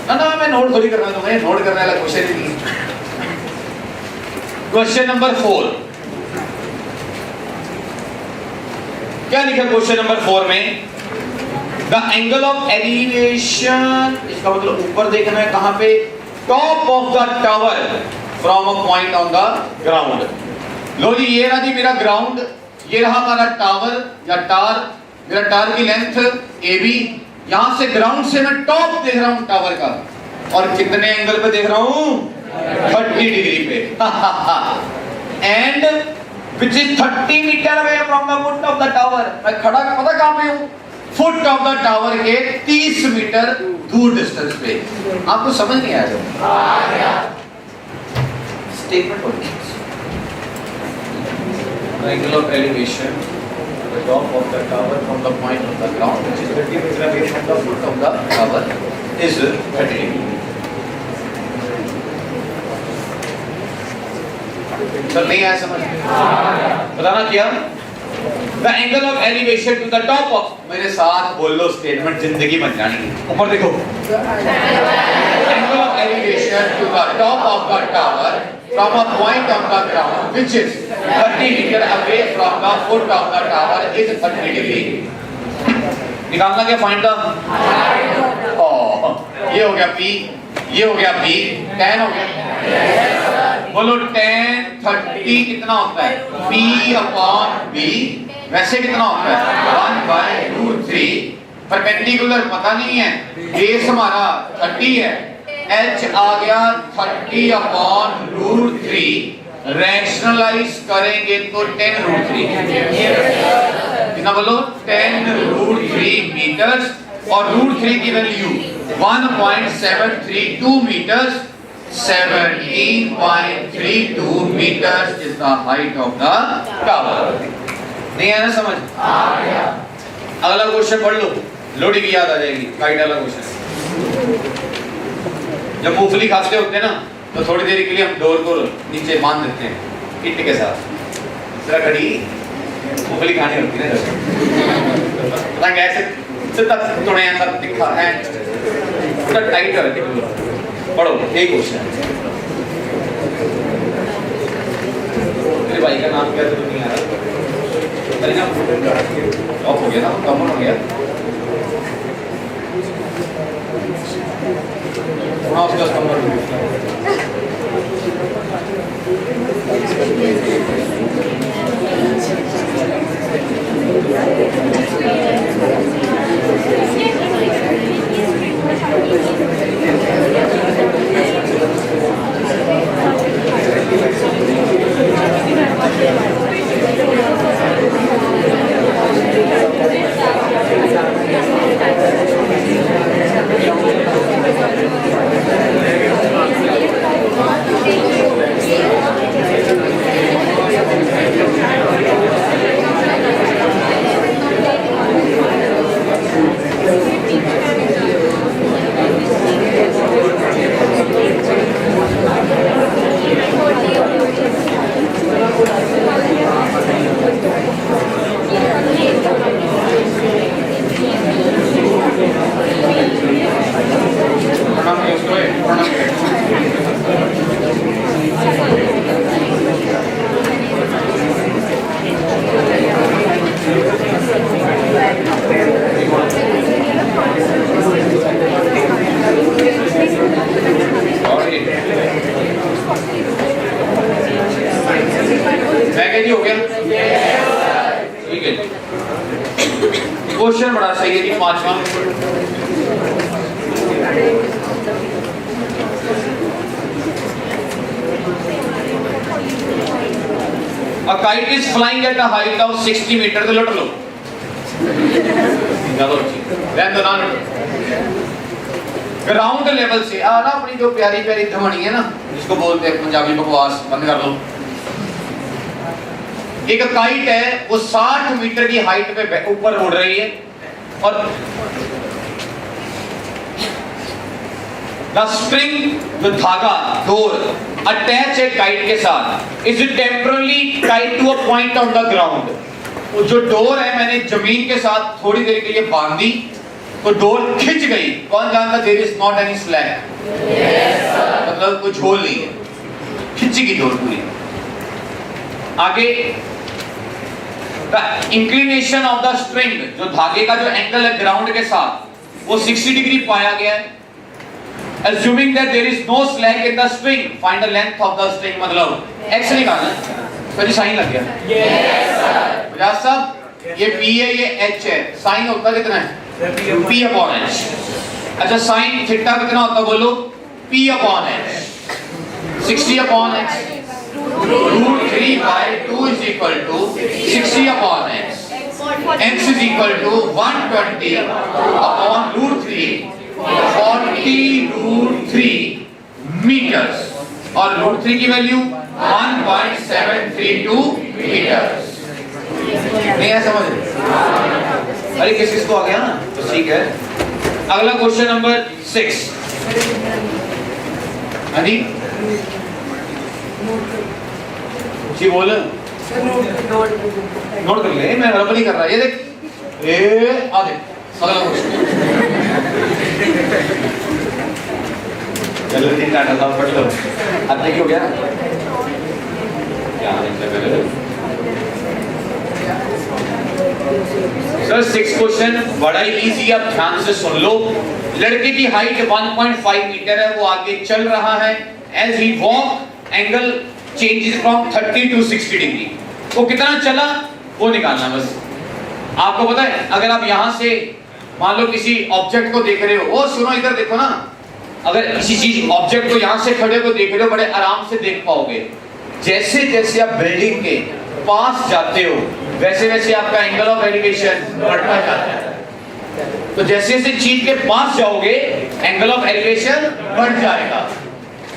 ना मैं नोट थोड़ी कर रहा हूँ, मैं नोट करने वाला क्वेश्चन ही नहीं। क्वेश्चन नंबर 4 क्या लिखा क्वेश्चन नंबर 4 में? द एंगल ऑफ एलिवेशन, इसका मतलब ऊपर देखना है कहां पे? Top of the tower from a point on the ground. लो जी, ये रहा जी मेरा ग्राउंड, ये रहा हमारा टावर या टार, मेरा टार की लेंथ AB, यहां से ग्राउंड से मैं टॉप देख रहा हूं टावर का, और कितने एंगल पे देख रहा हूं? 30 डिग्री पे। And which is 30 metre away from the foot of the tower। मैं खड़ा पता कहां पे हूं? फुट ऑफ द टावर के 30 मीटर दूर डिस्टेंस पे। आपको समझ नहीं आया? स्टेटमेंट होती है angle of elevation to the top of the tower from the point of the ground which is 30 meter away from the foot of the tower is 30 degree। Sir नहीं आया समझ? बताना क्या? The angle of elevation to the top of, मेरे साथ बोल लो, statement जिंदगी बन जानी है। ऊपर देखो, angle of elevation to the top of the tower from a point on the ground which is 30 meter away from the foot of the tower is 30 degree। निकालना क्या फाइंड द? ये हो गया P, ये हो गया B, tan हो गया। बोलो tan 30 कितना होता है? P upon B। वैसे कितना होता है? 1/√3। परपेंडिकुलर पता नहीं है, बेस हमारा 30 है, H आ गया 30 अपॉन √3। रैशनलाइज करेंगे तो 10√3 कितना बोलो? 10√3 मीटर्स, और √3 की value 1.732 metres, 17.32 meters is the height of the tower। नहीं आया ना समझ? आ गया। अगला क्वेश्चन पढ़ लो, लोडी भी याद आ जाएगी। काइट वाला क्वेश्चन, जब मूंगफली खाते होते हैं ना तो थोड़ी देर के लिए हम डोर को नीचे बांध देते हैं ईंट के साथ। जरा घड़ी मूंगफली खानी होती है ना, रंग ऐसे सीधा थोड़ा ऐसा दिखा है, पूरा टाइट है। पढ़ो एक क्वेश्चन। मेरे भाई का नाम क्या था? नहीं आ रहा। अरे ना ऑफ हो गया ना, कॉमन हो गया थोड़ा, उसका कॉमन हो गया। क्वेश्चन बड़ा सही है जी, पांचवा। A kite is flying at a height of 60 metre, तो लौट लो। ग्राउंड लेवल से ना अपनी जो प्यारी प्यारी धमनी है ना, जिसको बोलते हैं पंजाबी बकवास, बंद कर लो। एक काइट है, वो 60 मीटर की हाइट पे ऊपर उड़ रही है, और द स्ट्रिंग, जो धागा, डोर अटैच है काइट के साथ, is temporarily tied to a point on the ground. वो जो डोर है मैंने जमीन के साथ थोड़ी देर के लिए बांधी, तो डोर खिंच गई, कौन जानता there is not any slack, मतलब कुछ झोल नहीं है, खिंचेगी डोर पूरी। आगे the inclination of the string, जो धागे का जो एंगल है ग्राउंड के साथ वो 60 डिग्री पाया गया है। Assuming that there is no slack in the string, find the length of the string, मतलब x निकालना है। सर साइन लग गया? Yes sir। बजाज साहब ये p है ये h है, साइन होता कितना है? p upon h। अच्छा साइन थीटा कितना होता है बोलो? p upon h। 60 upon x root 3 by 2 is equal to 60 upon x। x is equal to 120 upon root 3 40√3 metres, और √3 की वैल्यू 1.732 मीटर्स। नहीं है समझ? अरे किस को आ गया ना, तो ठीक है। अगला क्वेश्चन नंबर 6। हनी जी बोल, नोट कर ले, मैं गड़बड़ नहीं कर रहा। ये देख, ए आ देख अगला क्वेश्चन। चलो तीन डाटा साफ पढ़ लो। अब देखिए हो गया क्या सर 6 क्वेश्चन बड़ा ही इजी, आप ध्यान से सुन लो। लड़के की हाइट 1.5 मीटर है, वो आगे चल रहा है। As he walk angle changes from 30 to 60 degree. वो कितना चला वो निकालना बस। आपको पता है अगर आप यहां से मान लो किसी ऑब्जेक्ट को देख रहे हो, वो सुनो इधर देखो ना, अगर किसी चीज ऑब्जेक्ट को यहां से खड़े को देख रहे हो बड़े आराम से देख पाओगे। जैसे जैसे आप बिल्डिंग के पास जाते हो वैसे वैसे आपका एंगल ऑफ एलिवेशन बढ़ता जाता है। तो जैसे जैसे चीज के पास जाओगे एंगल ऑफ एलिवेशन बढ़ जाएगा।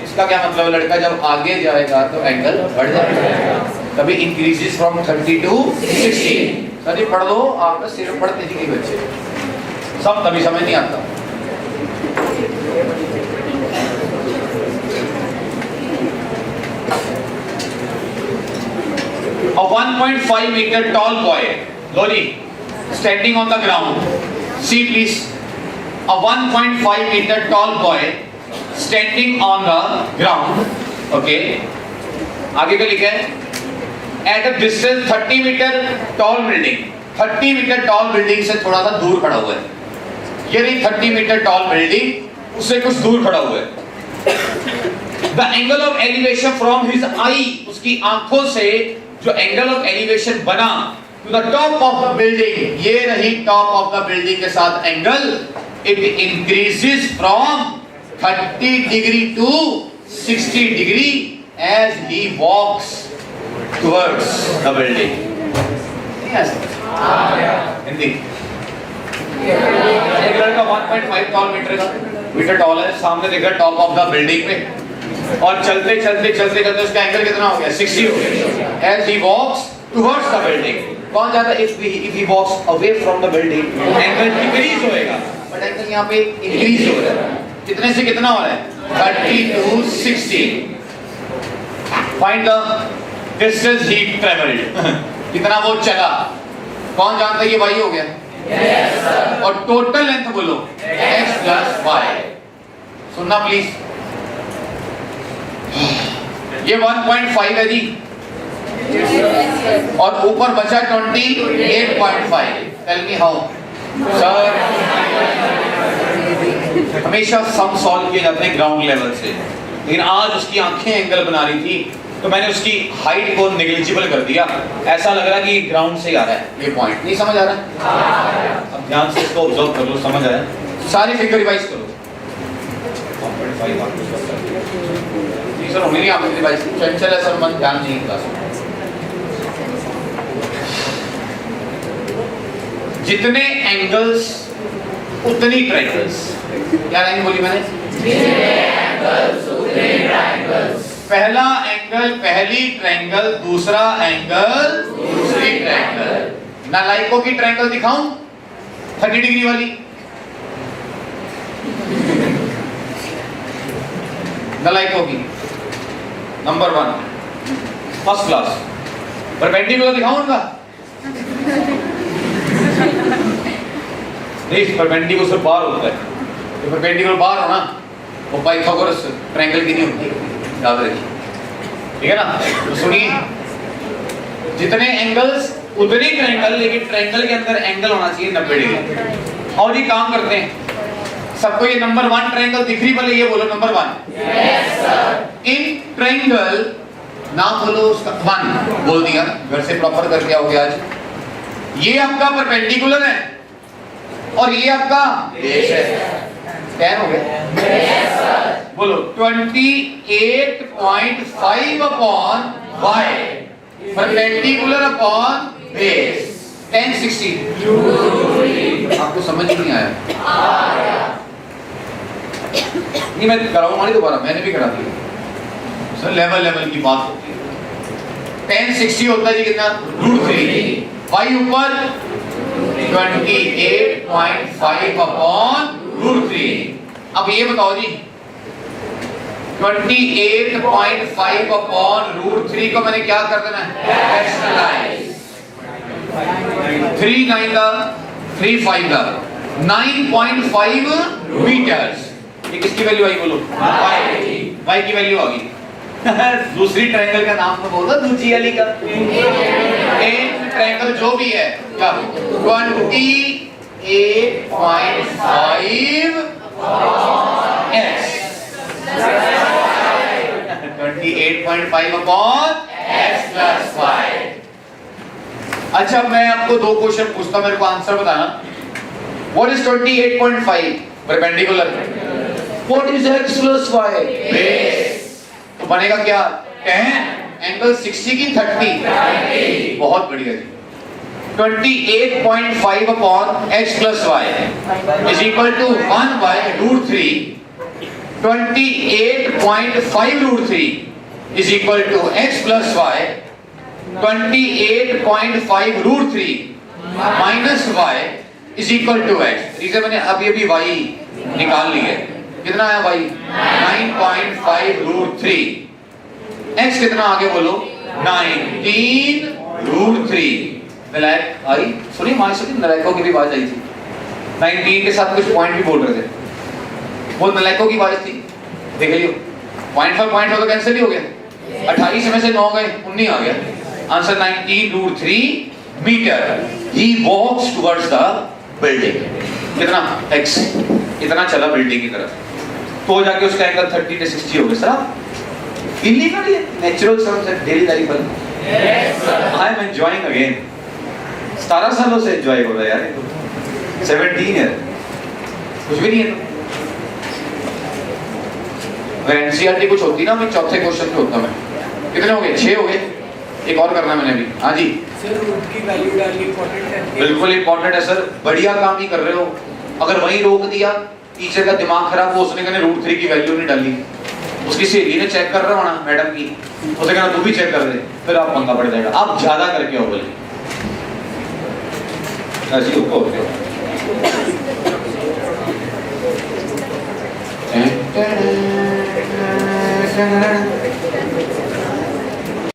इसका क्या मतलब? लड़का जब आगे जाएगा तो एंगल बढ़ जाएगा, कभी इंक्रीजेस फ्रॉम 30 to 60। सर पढ़ लो, आपका सिर्फ पढ़ते जी बच्चे सब तभी समझ नहीं आता। A 1.5 meter tall boy, Lori, standing on the ground. See please, a 1.5 meter tall boy standing on the ground. Okay. आगे क्या लिखा है? At a distance 30 meter tall building. 30 meter tall building से थोड़ा सा दूर खड़ा हुआ है। ये नहीं 30 मीटर टॉल बिल्डिंग, उससे कुछ दूर खड़ा हुआ है। The angle of elevation from his eye, उसकी आंखों से जो एंगल ऑफ एलिवेशन बना to the top of the building, ये रही टॉप ऑफ द बिल्डिंग के साथ angle, it increases from 30 degree to 60 degree as he walks towards the building। yes Hindi. एक लड़का 1.5 टॉल मीटर टॉल है, सामने देखा टॉप ऑफ द बिल्डिंग पे, और चलते चलते चलते चलते उसका एंगल कितना हो गया? 60 हो गया। As he walks towards the building, कौन जाता है? If he walks away from the building angle decrease होएगा, बट एंगल यहाँ पे इंक्रीज हो रहा है। कितने से कितना हो रहा है? 30 to 60। Find the distance he travelled, कितना वो चला, कौन जानता है? ये भाई हो गया। yes, sir। और टोटल लेंथ बोलो x plus y। सुनना प्लीज, ये 1.5 है जी, और ऊपर बचा 28.5। Tell me how? सर हमेशा सम सॉल्व किए जाते हैं ग्राउंड लेवल से, लेकिन आज उसकी आंखें एंगल बना रही थी तो मैंने उसकी हाइट को नेग्लिजिबल कर दिया। ऐसा लग रहा है कि ग्राउंड से आ रहा है ये पॉइंट। नहीं समझ आ रहा है? अब ध्यान से इसको ऑब्जर्व कर लो, समझ आया? सारी फिगर रिवाइज करो। 1.5 नहीं सर नहीं आप रिवाइज चंचल है सर, मन ध्यान नहीं क्लास। जितने एंगल्स उतनी ट्रायंगल्स। क्या लाइन बोली मैंने? जितने एंगल्स उतने ट्रायंगल्स। पहला एंगल पहली ट्रायंगल, दूसरा एंगल दूसरी ट्रायंगल। नालायकों की ट्रायंगल दिखाऊं 30 डिग्री वाली? नालायकों की नंबर 1 फर्स्ट क्लास। परपेंडिकुलर दिखाऊं उनका? नहीं, परपेंडिकुलर से बाहर होता है। तो परपेंडिकुलर बाहर होना वो पाइथागोरस ट्रायंगल की नहीं होती, याद रखिए, ठीक है ना। तो सुनिए, जितने एंगल्स उतने ट्रायंगल, लेकिन ट्रायंगल के अंदर एंगल होना चाहिए 90 डिग्री। और ये काम करते हैं, सबको ये नंबर 1 ट्रायंगल दिख रही, पहले ये बोलो number 1। Yes sir. In triangle ना बोलो उसका 1 बोल दिया, घर से प्रॉपर करके आओगे आज। ये आपका परपेंडिकुलर है और ये आपका बेस है, tan हो गया। Yes sir. बोलो 28.5 upon y perpendicular upon base tan 60। आपको समझ ही नहीं आया? नहीं, मैं कराऊंगा नहीं दोबारा, मैंने भी करा दिया सर। लेवल की बात होती है। tan 60 होता है जी कितना? √3। y ऊपर 28.5 अपॉन √3। अब ये बताओ जी, 28.5 अपॉन √3 को मैंने क्या कर देना है? रैशनलाइज। 3 9 का 3 5 का 9.5 मीटर्स। ये किसकी वैल्यू आई बोलो? y की वैल्यू आ गई। दूसरी ट्रायंगल का नाम तो बोलो, दूसरी वाली का। एक ट्रायंगल जो भी है क्या? 28.5 s 28.5 upon s plus y। अच्छा, मैं आपको 2 क्वेश्चन पूछता हूं, मेरे को आंसर बताना। What is 28.5? Perpendicular. What is x plus y? Base. तो बनेगा क्या? tan एंगल 60 की 30। बहुत बढ़िया जी। 28.5 upon x plus y is equal to 1/√3। 28.5√3 is equal to x plus y। 28.5√3 minus y is equal to x। Reason मैंने अभी y निकाल ली है। कितना आया y? 9.5√3। x कितना आगे बोलो? 19√3। नलायक आई सुनी, मां से नलायकों की भी आवाज आई थी। 19 के साथ कुछ पॉइंट भी बोल रहे थे, वो नलायकों की आवाज थी। देख लियो, पॉइंट तो कैंसिल ही हो गया। 28 में से 9 गए, 19 आ गया। Answer 19√3 metre. He walks towards the building. कितना? x इतना चला बिल्डिंग की तरफ, तो जाके उसका एंगल 30 से 60 हो गया। सर इलीगल है, नेचुरल सर्विस है, डेली लाइफ है। Yes sir. I am enjoying again. 17 सालों से एंजॉय हो रहा है यार, 17 है, कुछ भी नहीं है। अगर एनसीईआरटी कुछ होती ना, मैं चौथे क्वेश्चन पे होता। मैं कितने हो गए? 6 हो गए। एक और करना मैंने भी। हाँ जी सर, रूट की वैल्यू डालनी इंपॉर्टेंट है। बिल्कुल इंपॉर्टेंट है सर, बढ़िया काम ही कर रहे हो। अगर वहीं रोक दिया, टीचर का दिमाग खराब हो, उसने कहने √3 की वैल्यू नहीं डाली, उसकी सहेली ने चेक कर रहा होना मैडम की, उसे कहना तू भी चेक कर दे, फिर आप पंगा पड़ जाएगा। आप ज्यादा करके हो बोले ऐसी हो